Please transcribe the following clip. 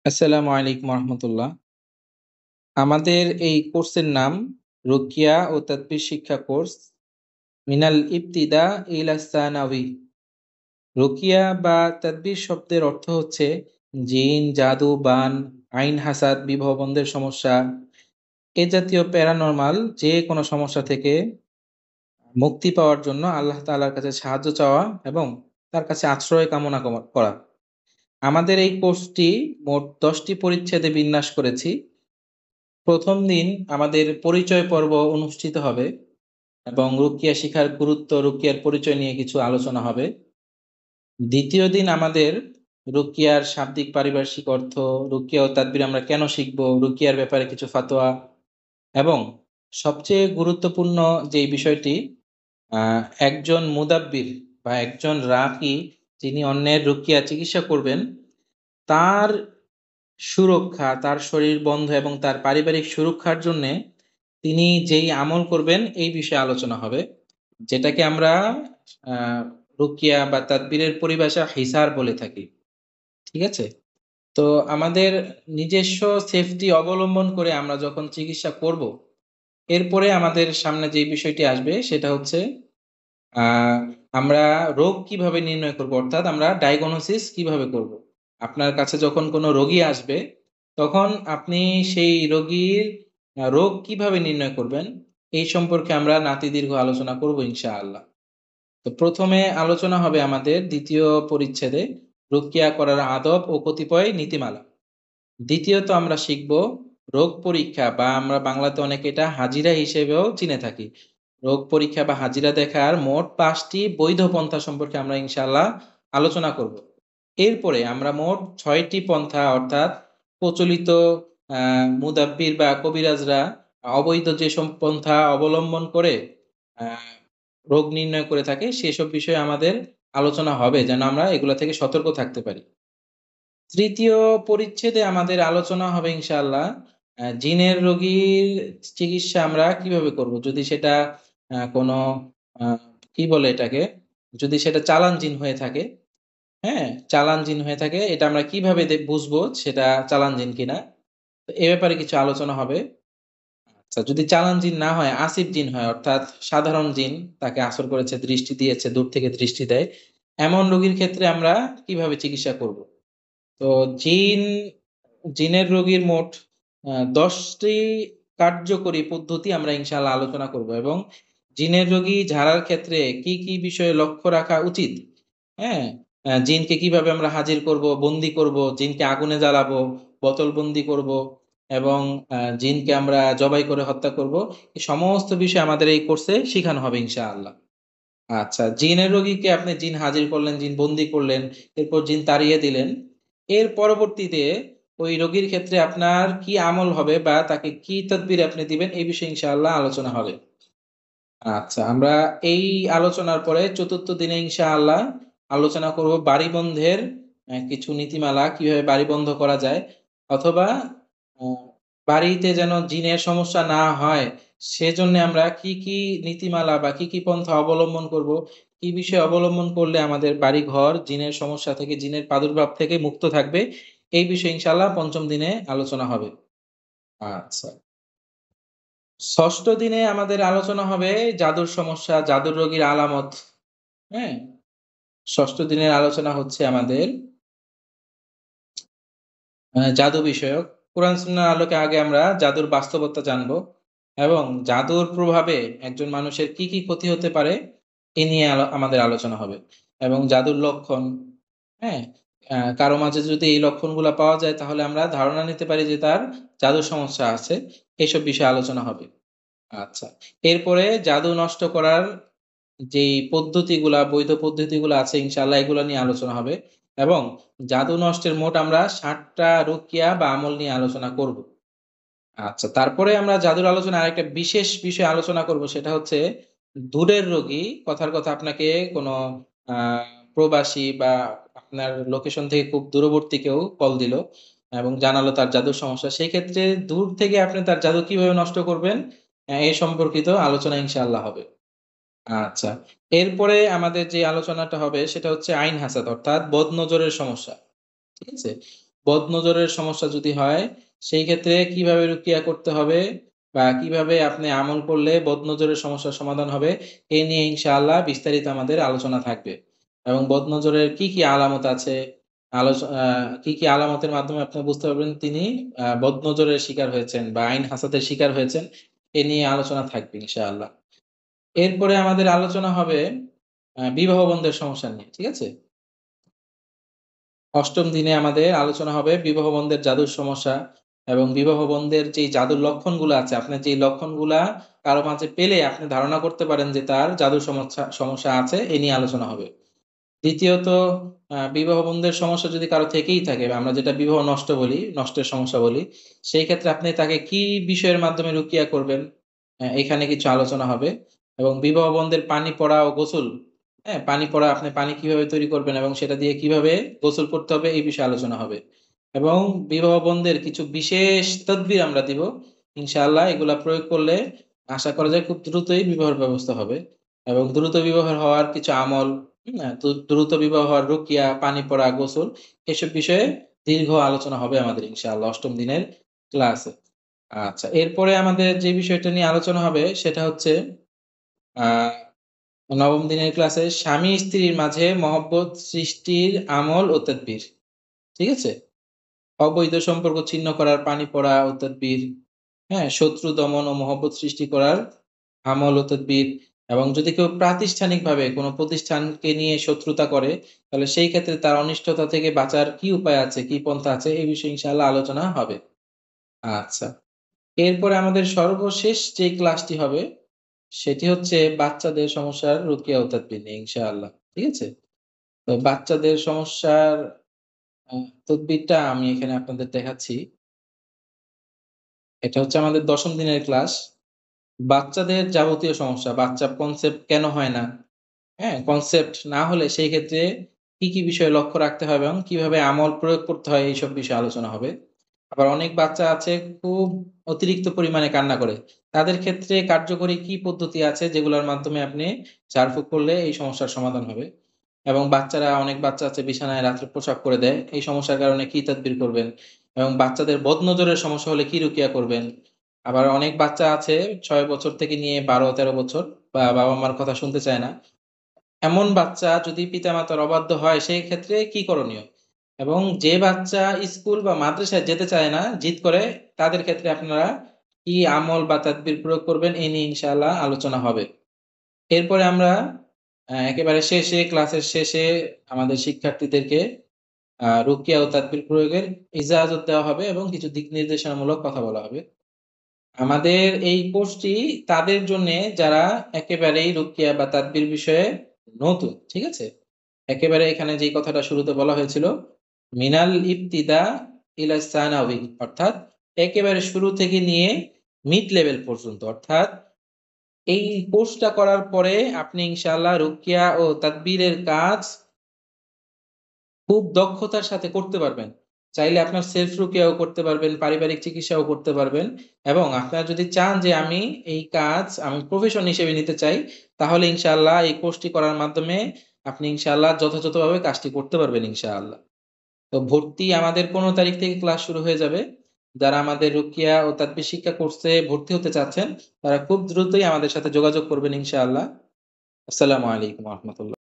আসসালামু আলাইকুম রহমতুল্লাহ। আমাদের এই কোর্সের নাম রুকিয়া ও তাদবির শিক্ষা কোর্স, মিনাল ইবতিদা ইলা সানাওয়ি। রুকিয়া বা তাদবির শব্দের অর্থ হচ্ছে জিন, জাদু, বান, আইন হাসাদ, বিবাহ বন্ধের সমস্যা, এ জাতীয় প্যারানরমাল যে কোনো সমস্যা থেকে মুক্তি পাওয়ার জন্য আল্লাহ তাআলার কাছে সাহায্য চাওয়া এবং তার কাছে আশ্রয় কামনা করা। আমাদের এই কোর্সটি মোট 10টি পরিচ্ছেদে বিন্যাস করেছি। প্রথম দিন আমাদের পরিচয় পর্ব অনুষ্ঠিত হবে এবং রুকিয়া শিখার গুরুত্ব, রুকিয়ার পরিচয় নিয়ে কিছু আলোচনা হবে। দ্বিতীয় দিন আমাদের রুকিয়ার শাব্দিক পারিভাষিক অর্থ, রুকিয়া ও তাদবির আমরা কেন শিখব, রুকিয়ার ব্যাপারে কিছু ফাতোয়া এবং সবচেয়ে গুরুত্বপূর্ণ যে বিষয়টি, একজন মুদাব্বির বা একজন রাকি যিনি অন্যের রুকিয়া চিকিৎসা করবেন, তার সুরক্ষা, তার শরীর বন্ধ এবং তার পারিবারিক সুরক্ষার জন্যে তিনি যেই আমল করবেন এই বিষয়ে আলোচনা হবে, যেটাকে আমরা আহ রুকিয়া বা তাদবিরের পরিভাষা হিসার বলে থাকি। ঠিক আছে? তো আমাদের নিজস্ব সেফটি অবলম্বন করে আমরা যখন চিকিৎসা করব, এরপরে আমাদের সামনে যে বিষয়টি আসবে সেটা হচ্ছে আহ আমরা রোগ কিভাবে নির্ণয় করব, অর্থাৎ আমরা ডায়াগনোসিস কিভাবে করব। আপনার কাছে যখন কোনো রোগী আসবে, তখন আপনি সেই রোগীর রোগ কিভাবে নির্ণয় করবেন এই সম্পর্কে আমরা নাতিদীর্ঘ আলোচনা করব ইনশাআল্লাহ। তো প্রথমে আলোচনা হবে আমাদের দ্বিতীয় পরিচ্ছেদে রুকিয়া করার আদব ও কতিপয় নীতিমালা। দ্বিতীয়ত আমরা শিখব রোগ পরীক্ষা, বা আমরা বাংলাতে অনেকে এটা হাজিরা হিসেবেও চিনে থাকি। রোগ পরীক্ষা বা হাজিরা দেখার মোট 5টি বৈধ পন্থা সম্পর্কে আমরা ইনশাআল্লাহ আলোচনা করব। এরপরে আমরা মোট 6টি পন্থা, অর্থাৎ প্রচলিত মুদাব্বির বা কবিরাজরা অবৈধ যেসব পন্থা অবলম্বন করে আহ, রোগ নির্ণয় করে থাকে সেসব বিষয়ে আমাদের আলোচনা হবে, যেন আমরা এগুলা থেকে সতর্ক থাকতে পারি। তৃতীয় পরিচ্ছেদে আমাদের আলোচনা হবে ইনশাআল্লাহ জিনের রোগীর চিকিৎসা আমরা কিভাবে করব, যদি সেটা কোনো আহ, কি বলে এটাকে, যদি সেটা চালান জিন হয়ে থাকে। হ্যাঁ, চালান জিন হয়ে থাকে, এটা আমরা কিভাবে বুঝবো সেটা চালান জিন কিনা। তো এ ব্যাপারে কিছু আলোচনা হবে। আচ্ছা, যদি চালান জিন না হয়, আসিফ জিন হয়, অর্থাৎ সাধারণ জিন তাকে আসর করেছে, দৃষ্টি দিয়েছে, দূর থেকে দৃষ্টি দেয়, এমন রোগীর ক্ষেত্রে আমরা কিভাবে চিকিৎসা করব। তো জিন জিনের রোগীর মোট 10টি কার্যকরী পদ্ধতি আমরা ইনশাআল্লাহ আলোচনা করব, এবং জিনের রোগী ঝাড়ার ক্ষেত্রে কি কি বিষয়ে লক্ষ্য রাখা উচিত। হ্যাঁ, জিনকে কিভাবে আমরা হাজির করব, বন্দি করব, জিনকে আগুনে জ্বালাবো, বোতল বন্দি করব, এবং জিনকে আমরা জবাই করে হত্যা করব, এই সমস্ত বিষয় আমাদের এই কোর্সে শেখানো হবে ইনশাআল্লাহ। আচ্ছা, জিনের রোগীকে আপনি জিন হাজির করলেন, জিন বন্দি করলেন, এরপর জিন তাড়িয়ে দিলেন। এর পরবর্তীতে ওই রোগীর ক্ষেত্রে আপনার কি আমল হবে বা তাকে কি তদবির আপনি দিবেন এই বিষয়ে ইনশাআল্লাহ আলোচনা হবে। আচ্ছা, আমরা এই আলোচনার পরে চতুর্থ দিনে ইনশাআল্লাহ আলোচনা করব বাড়ি বন্ধের কিছু নীতিমালা, কিভাবে বাড়ি বন্ধ করা যায়, অথবা আহ, বাড়িতে যেন জিনের সমস্যা না হয় সেজন্য আমরা কি কি নীতিমালা বা কি কি পন্থা অবলম্বন করব, কি বিষয় অবলম্বন করলে আমাদের বাড়ি ঘর জিনের সমস্যা থেকে, জিনের প্রাদুর্ভাব থেকে মুক্ত থাকবে, এই বিষয়ে ইনশাআল্লাহ পঞ্চম দিনে আলোচনা হবে। আচ্ছা, ষষ্ঠ দিনে আমাদের আলোচনা হবে জাদুর সমস্যা, জাদুর রোগীর আলামত। হ্যাঁ, ষষ্ঠ দিনের আলোচনা হচ্ছে আমাদের জাদু বিষয়ক। কোরআন সুন্নাহর আলোকে আগে আমরা জাদুর বাস্তবতা জানবো, এবং জাদুর প্রভাবে একজন মানুষের কি কি ক্ষতি হতে পারে এ নিয়ে আমাদের আলোচনা হবে, এবং জাদুর লক্ষণ। হ্যাঁ, কারো মাঝে যদি এই লক্ষণগুলো পাওয়া যায় তাহলে আমরা ধারণা নিতে পারি যে তার জাদুর সমস্যা আছে। এইসব বিষয়ে আলোচনা হবে। আচ্ছা, এরপরে জাদু নষ্ট করার যেই পদ্ধতিগুলা, বৈধ পদ্ধতিগুলো আছে ইনশাআল্লাহ এগুলা নিয়ে আলোচনা হবে, এবং জাদু নষ্টের মোট আমরা 60টা রুকিয়া বা আমল নিয়ে আলোচনা করব। আচ্ছা, তারপরে আমরা জাদুর আলোচনা আরেকটা বিশেষ বিষয়ে আলোচনা করব, সেটা হচ্ছে দূরের রোগী। কথার কথা আপনাকে কোনো আহ প্রবাসী বা আপনার লোকেশন থেকে খুব দূরবর্তী কেউ কল দিল এবং জানালো তার জাদুর সমস্যা, সেই ক্ষেত্রে দূর থেকে আপনি তার জাদু কিভাবে নষ্ট করবেন এই সম্পর্কিত আলোচনা ইনশাআল্লাহ হবে। আচ্ছা, এরপরে আমাদের যে আলোচনাটা হবে সেটা হচ্ছে আইন হাসাদ, অর্থাৎ বদনজরের সমস্যা। ঠিক আছে? বদনজরের সমস্যা যদি হয় সেই ক্ষেত্রে কিভাবে রুকিয়া করতে হবে বা কিভাবে আপনি আমল করলে বদনজরের সমস্যার সমাধান হবে এই নিয়ে ইনশাআল্লাহ বিস্তারিত আমাদের আলোচনা থাকবে। এবং বদনজরের কি আলামত আছে, কি আলামতের মাধ্যমে আপনি বুঝতে পারবেন তিনি বদনজরের শিকার হয়েছেন বা আইন হাসাদের শিকার হয়েছেন, এ নিয়ে আলোচনা থাকবে ইনশাআল্লাহ। এরপরে আমাদের আলোচনা হবে বিবাহ বন্ধের সমস্যা নিয়ে। ঠিক আছে? ৮ম দিনে আমাদের আলোচনা হবে বিবাহ বন্ধের জাদুর সমস্যা এবং বিবাহ বন্ধের যেই জাদুর লক্ষণগুলা আছে, আপনার যেই লক্ষণগুলা কারো মাঝে পেলে আপনি ধারণা করতে পারেন যে তার জাদুর সমস্যা আছে, এ নিয়ে আলোচনা হবে। দ্বিতীয়ত বিবাহ বন্ধের সমস্যা যদি কারো থেকেই থাকে, আমরা যেটা বিবাহ নষ্ট বলি, নষ্টের সমস্যা বলি, সেই ক্ষেত্রে আপনি তাকে কি বিষয়ের মাধ্যমে রুকিয়া করবেন, এখানে কিছু আলোচনা হবে। এবং বিবাহ বন্ধের পানি পড়া ও গোসল, হ্যাঁ? পানি পড়া আপনি পানি কিভাবে তৈরি করবেন এবং সেটা দিয়ে কিভাবে গোসল করতে হবে এই বিষয়ে আলোচনা হবে। এবং বিবাহ বন্ধের কিছু বিশেষ তদবির আমরা দিব। ইনশাআল্লাহ এগুলা প্রয়োগ করলে আশা করা যায় খুব দ্রুতই বিবাহের ব্যবস্থা হবে। এবং দ্রুত বিবাহ হওয়ার কিছু আমল, দ্রুত বিবাহ হওয়ার রুকিয়া, পানি পড়া, গোসল এসব বিষয়ে দীর্ঘ আলোচনা হবে আমাদের ইনশাআল্লাহ ৮ম দিনের ক্লাসে। আচ্ছা, এরপরে আমাদের যে বিষয়টা নিয়ে আলোচনা হবে সেটা হচ্ছে আ ৯ম দিনের ক্লাসে স্বামী-স্ত্রীর মাঝে মহব্বত সৃষ্টির আমল ও তাদবীর। ঠিক আছে? অবৈধ সম্পর্ক ছিন্ন করার পানি পড়া ও তাদবীর, হ্যাঁ? শত্রু দমন ও মহব্বত সৃষ্টি করার আমল ও তাদবীর। এবং যদি কেউ প্রাতিষ্ঠানিকভাবে কোনো প্রতিষ্ঠানকে নিয়ে শত্রুতা করে, তাহলে সেই ক্ষেত্রে তার অনিষ্টতা থেকে বাঁচার কি উপায় আছে, কি পন্থা আছে এই বিষয়ে ইনশাআল্লাহ আলোচনা হবে। আচ্ছা। এরপরে আমাদের সর্বশেষ যে ক্লাসটি হবে সেটি হচ্ছে বাচ্চাদের সমস্যার রুকিয়া ও তাদবীর নিয়ে ইনশাআল্লাহ। ঠিক আছে? তো বাচ্চাদের সমস্যার আ তদবিরটা আমি এখানে আপনাদের দেখাচ্ছি। এটা হচ্ছে আমাদের ১০ম দিনের ক্লাস। বাচ্চাদের যাবতীয় সমস্যা, বাচ্চা কনসেপ্ট কেন হয় না? হ্যাঁ? কনসেপ্ট না হলে সেই ক্ষেত্রে কি বিষয়ে লক্ষ্য রাখতে হবে এবং কিভাবে আমল প্রয়োগ করতে হয় এইসব বিষয়ে আলোচনা হবে। আবার অনেক বাচ্চা আছে খুব অতিরিক্ত পরিমাণে কান্না করে। তাদের ক্ষেত্রে কার্যকরী কি পদ্ধতি আছে যেগুলোর মাধ্যমে আপনি ঝাড়ফুঁক করলে এই সমস্যার সমাধান হবে? এবং অনেক বাচ্চা আছে বিছানায় রাত্রে প্রস্রাব করে দেয়। এই সমস্যার কারণে কি তাদবির করবেন? এবং বাচ্চাদের বদনজরের সমস্যা হলে কি রুকিয়া করবেন? আবার অনেক বাচ্চা আছে ৬ বছর থেকে নিয়ে ১২-১৩ বছর বাবা-মার কথা শুনতে চায় না। এমন বাচ্চা যদি পিতামাতার অবাধ্য হয় সেই ক্ষেত্রে কি করণীয়? এবং যে বাচ্চা স্কুল বা মাদ্রাসায় যেতে চায় না, জিদ করে, তাদের ক্ষেত্রে আপনারা কি আমল বা তাদবির প্রয়োগ করবেন এই নিয়ে ইনশাআল্লাহ আলোচনা হবে। এরপরে আমরা একেবারে ক্লাসের শেষে আমাদের শিক্ষার্থীদেরকে রুকিয়া ও তাদবির প্রয়োগের ইজাজত দেওয়া হবে এবং কিছু দিক নির্দেশনামূলক কথা বলা হবে। আমাদের এই কোর্সটি তাদের জন্যে যারা একেবারেই রুকিয়া বা তাদবির বিষয়ে নতুন। ঠিক আছে? একেবারে এখানে যেই কথাটা শুরুতে বলা হয়েছিল, মিনাল ইবতিদা ইলা সানাউই, অর্থাৎ একেবারে শুরু থেকে নিয়ে মিড লেভেল পর্যন্ত। অর্থাৎ এই কোর্সটা করার পরে আপনি ইনশাআল্লাহ রুকিয়া ও তাদবীরের কাজ খুব দক্ষতার সাথে করতে পারবেন। চাইলে আপনার সেলফ রুকিয়াও করতে পারবেন, পারিবারিক চিকিৎসাও করতে পারবেন এবং আপনারা যদি চান যে এই কাজ আমি প্রফেশন হিসেবে নিতে চাই, তাহলে ইনশাআল্লাহ এই কোর্সটি করার মাধ্যমে আপনি ইনশাআল্লাহ যথাযথভাবে কাজটি করতে পারবেন ইনশাআল্লাহ। তো ভর্তি আমাদের ১৫ তারিখ থেকে ক্লাস শুরু হয়ে যাবে। যারা আমাদের রুকিয়া ও তাদবির শিক্ষা কোর্সে ভর্তি হতে চাচ্ছেন, তারা খুব দ্রুতই আমাদের সাথে যোগাযোগ করবেন ইনশাআল্লাহ। আসসালামু আলাইকুম ওয়া রাহমাতুল্লাহ।